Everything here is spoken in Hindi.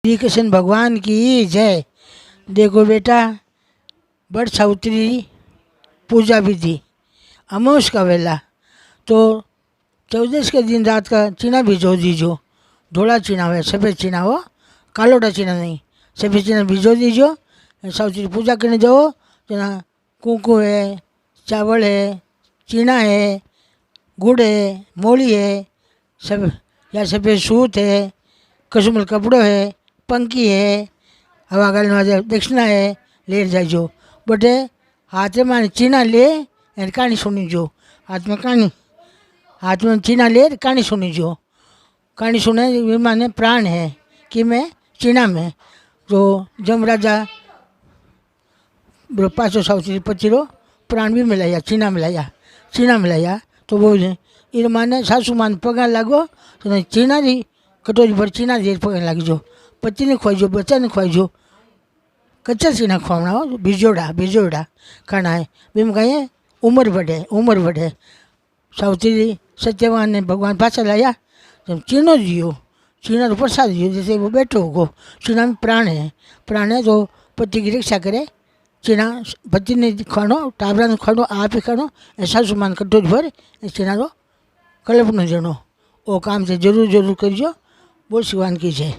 श्री कृष्ण भगवान की जय। देखो बेटा, बड़ सावित्री पूजा विधि अमावस का वेला तो 14 के दिन रात का चीना भिजो दीजो। धोला चीना हो, सफ़ेद चीना हो, कालोटा चीना नहीं, सफ़ेद चीना भिजो दीजो। सावित्री पूजा करने जाओ तो ना कुंकू है, चावल है, चीना है, गुड़ है, मोली है, सब या सफ़ेद सूत है, कसुमल कपड़ो है, पंकी है, हवा गाल दक्षिणा है, ले जाइजो। बटे हाथ में चीना ले कहानी सुनी जो। हाथ में चीना ले कहानी सुनी जो। कहानी सुने विमान प्राण है कि मैं चीना में तो जम राजा बोलो पाँचों सावित्री पचीरो प्राण भी मिलाया, चीना मिलाया तो वो इन माने सासू मान पगा लागो तो चीना जी कटोरी भर चीना जी पगा लागजो। पति ने खुआईजो, बच्चा ने खुआईजो। कच्चा चीना खुआवना हो, बीजोड़ा खाना है। बीम कहीं उम्र बढ़े। सावित्री सत्यवान ने भगवान पाछा लाया तो चीनो जियो। चीना तो प्रसाद जियो, जैसे वो बैठो होगो। चीना में प्राण है तो पति की रक्षा करे। चीना पति ने खानो, टाबरा ने खानो, आप ही खानो, सासू मान कटोरी भर चीना तो कल्पनो जनो। वो काम से जरूर करियो। बोल शिवान की जय।